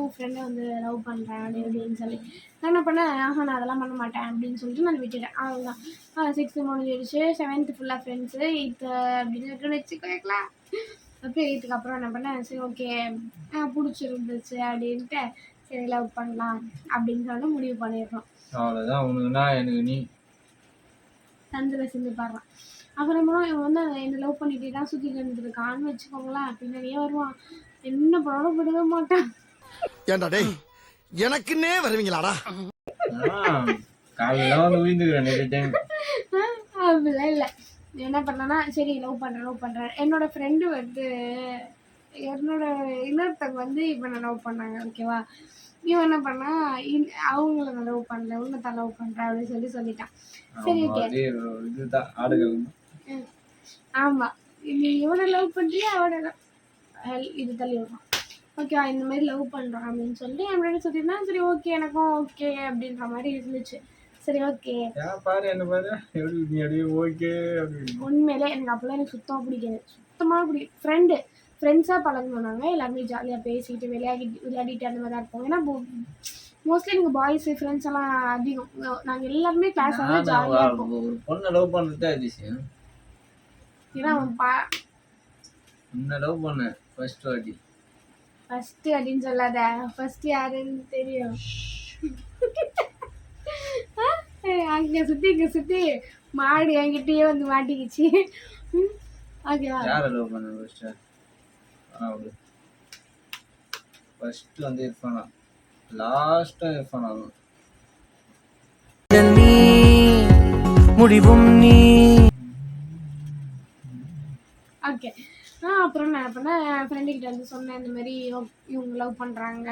உன் ஃப்ரெண்டை வந்து லவ் பண்ணுறேன் அப்படி அப்படின்னு சொல்லி நான் என்ன பண்ணேன், நான் அதெல்லாம் பண்ண மாட்டேன் அப்படின்னு சொல்லிட்டு நான் விட்டுட்டேன். அவ்வளோதான். 6th முடிஞ்சிடுச்சு, 7th ஃபுல்லாக ஃப்ரெண்ட்ஸு, 8th அப்படின்னு இருக்குன்னு வச்சுக்கோங்களேன். அப்புறம் 8th அப்புறம் என்ன பண்ணேன், சரி ஓகே பிடிச்சிருந்துச்சு அப்படின்ட்டு சரி லவ் பண்ணலாம் அப்படின்னு சொல்லிட்டு முடிவு பண்ணிடுறோம். அவ்வளோதான். உனக்குன்னா எனக்கு நீ தந்தில் செஞ்சு பாடுறான். அப்புறமா இவன் வந்து என்னை லவ் பண்ணிட்டு தான் சுற்றிட்டு இருந்துருக்கான்னு வச்சுக்கோங்களேன். பின்னாடியே வருவான், என்ன பண்ணாலும் விடவே மாட்டான். ஏண்டா டேய் எனக்குன்னே வருவீங்களாடா? காலையில வந்து விழுந்துக்கிறேன். அப்படிலாம் இல்லை. என்ன பண்ணேன்னா சரி லவ் பண்ணுறேன். என்னோட ஃப்ரெண்டு வந்து என்னோட இன்னொருத்தவங்க வந்து இப்போ நான் லவ் பண்ணாங்க, ஓகேவா. இவன் என்ன பண்ணா, அவங்கள நான் லவ் பண்ணல, உன்னை தான் லவ் பண்ணுறேன் அப்படின்னு சொல்லிட்டான். சரி ஓகே இதுதான் ஆடுகள். ஆமாம், நீ இவனை லவ் பண்ணுறியா அவனை இது தள்ளி விடுறான். ஓகேவா, இந்த மாதிரி லவ் பண்ணுறான் அப்படின்னு சொல்லிட்டு என் ஃப்ரெண்டு சொல்லியிருந்தேன். சரி ஓகே எனக்கும் ஓகே அப்படின்ற மாதிரி இருந்துச்சு. சரி ஓகே பாரு என்ன பாரு எப்படி ஓகே அப்படின்னு. உண்மையிலே எனக்கு அப்போல்லாம் எனக்கு சுத்தமாக பிடிக்காது. ஃப்ரெண்ட்ஸாக பழகணும். நாங்கள் எல்லாருமே ஜாலியாக பேசிக்கிட்டு விளையாடிட்டு அந்த மாதிரி தான் இருப்போம். ஏன்னா மோஸ்ட்லி எனக்கு பாய்ஸு ஃப்ரெண்ட்ஸ் எல்லாம் அதிகம். நாங்கள் எல்லாருமே கிளாஸ் வந்து ஜாலியாக இருப்போம். ஒரு பொண்ணை லவ் பண்ணுறது அதிசயம். ஏன்னா உன்னை லவ் பண்ண ஃபர்ஸ்ட் அப்படின்னு சொல்லாத, ஃபர்ஸ்ட் யாருன்னு தெரியும். அங்கே சுற்றி மாடு என்கிட்டயே வந்து மாட்டிக்கிச்சு. ஓகேவா, யாரை லவ் பண்ண ஃபர்ஸ்ட் வந்து இர்ஃபானா, லாஸ்ட்டாக இர்ஃபானா தான். நீ முடிவும் நீ. ஓகே. அப்புறம் நான் பண்ண ஃப்ரெண்டுக்கிட்ட வந்து சொன்னேன், இந்த மாதிரி இவங்க லவ் பண்ணுறாங்க,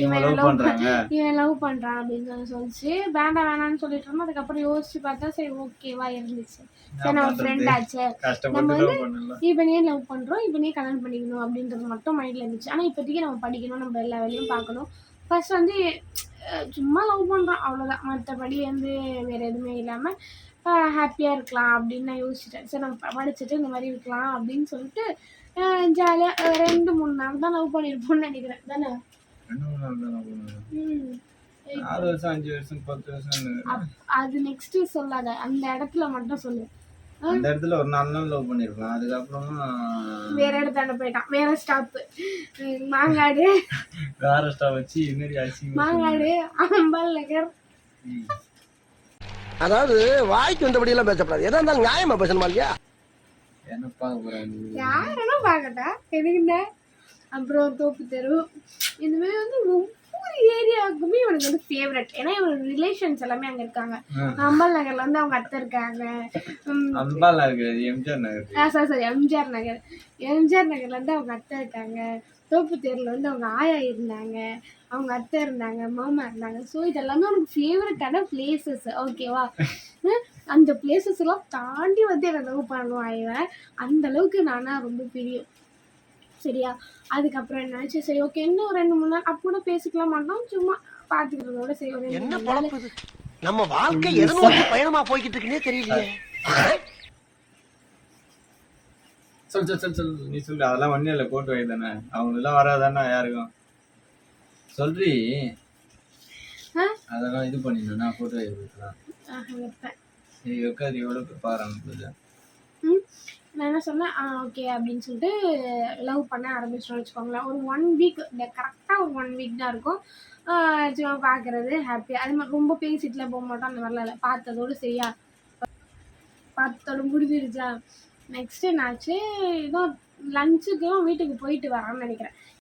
இவன் லவ் பண்ணுறான் அப்படின்னு சொல்லிச்சு. வேணான்னு சொல்லிட்டு இருந்தோம். அதுக்கப்புறம் யோசிச்சு பார்த்தா சரி ஓகேவா இருந்துச்சு. சரி நம்ம ஃப்ரெண்ட் ஆச்சு, நம்ம வந்து இவனே லவ் பண்ணுறோம், இவனே கல்யாணம் பண்ணிக்கணும் அப்படின்றது மட்டும் மைண்டில் இருந்துச்சு. ஆனால் இப்போதைக்கு நம்ம படிக்கணும், நம்ம எல்லா வேலையும் பார்க்கணும். ஃபர்ஸ்ட் வந்து சும்மா லவ் பண்ணுறோம் அவ்வளோதான், மற்றபடி வந்து வேறு எதுவுமே இல்லாமல் ஹாப்பியாக இருக்கலாம் அப்படின்னு நான் யோசிச்சிட்டேன். சரி நம்ம படிச்சுட்டு இந்த மாதிரி இருக்கலாம் அப்படின்னு சொல்லிட்டு ஜாலியாக 2-3 நாள் தான் லவ் பண்ணியிருப்போம்னு நினைக்கிறேன். தானே 2-3 நாள் தான் லவ் பண்ணுவேன். 6 வருஷம் 5 வருஷம் 10 வருஷம் அது நெக்ஸ்ட் சொல்லாத, அந்த இடத்துல மட்டும் சொல்லு. அந்த இடத்துல ஒரு 4 நாள் லவ் பண்ணிருக்கலாம். அதுக்கப்புறமா வேற இடத்தாண்ட போயிட்டான், வேற ஸ்டாப்பு. மாங்காடு வேற ஸ்டாப் வச்சு இன்னொரு ஆச்சு. மாங்காடு அம்பல் நகர். அதாவது வாய்க்கு வந்தபடி எல்லாம் பேசப்படாது, எதா இருந்தாலும் நியாயமா பேசணுமா இல்லையா? என்ன பார்க்க போறாங்க, யாரெல்லாம் பார்க்கட்டா எனக்கு. அப்புறம் தோப்பு தெரு, இந்த மாதிரி வந்து ஒவ்வொரு ஏரியாவுக்குமே இவனுக்கு வந்து ஃபேவரட். ஏன்னா இவனோட ரிலேஷன்ஸ் எல்லாமே அங்கே இருக்காங்க. அம்பல் நகர்ல வந்து அவங்க அத்தை இருக்காங்க. அம்பால் நகர் எம்ஜிஆர் நகர். சாரி எம்ஜிஆர் நகர்ல வந்து அவங்க அத்தை இருக்காங்க. தோப்பு தெருவில் வந்து அவங்க ஆயா இருந்தாங்க, அவங்க அத்தை இருந்தாங்க, மாமா இருந்தாங்க. ஸோ இதெல்லாமே அவனுக்கு ஃபேவரட்டான பிளேசஸ், ஓகேவா. அந்த பிளேசஸ் எல்லாம் தாண்டி வந்து என்னை லவ் பண்ணுவான் இவன். அந்த அளவுக்கு நானா ரொம்ப பிரியும், சரியா. அதுக்கப்புறம் என்னாச்சு, சரி ஓகே இன்னும் 2-3 நாள் அப்போ கூட பேசிக்கலாம் மாட்டோம், சும்மா பார்த்துக்கிறதோட சரி ஒரு 2 நாள். நம்ம வாழ்க்கை எதை நோக்கி பயணமா போய்கிட்டு இருக்குன்னே தெரியலையே. சொல் நீ சொல்லு. அதெல்லாம் ஒன்றும் இல்லை, போட்டு வை தானே, அவங்களெல்லாம் வராதானே யாருக்கும் சொல்றி. அதெல்லாம் இது பண்ணிடணும்னா போட்டு வைக்கலாம். சரி வைக்காது, எவ்வளோ பாருங்க. நான் என்ன சொன்னேன், ஓகே அப்படின்னு சொல்லிட்டு லவ் பண்ண ஆரம்பிச்சிட்டோம்னு வச்சுக்கோங்களேன். ஒரு 1 வீக், கரெக்டாக ஒரு 1 வீக் தான் இருக்கும். சும்மா பார்க்குறது ஹாப்பியாக, அது மாதிரி ரொம்ப பேசிட்டுலாம் போக மாட்டோம், அந்த மாதிரிலாம் இல்லை. பார்த்ததோடு முடிஞ்சிருச்சா. நெக்ஸ்ட் என்னாச்சு, ஏதோ லஞ்சுக்கும் வீட்டுக்கு போயிட்டு வரான்னு நினைக்கிறேன்.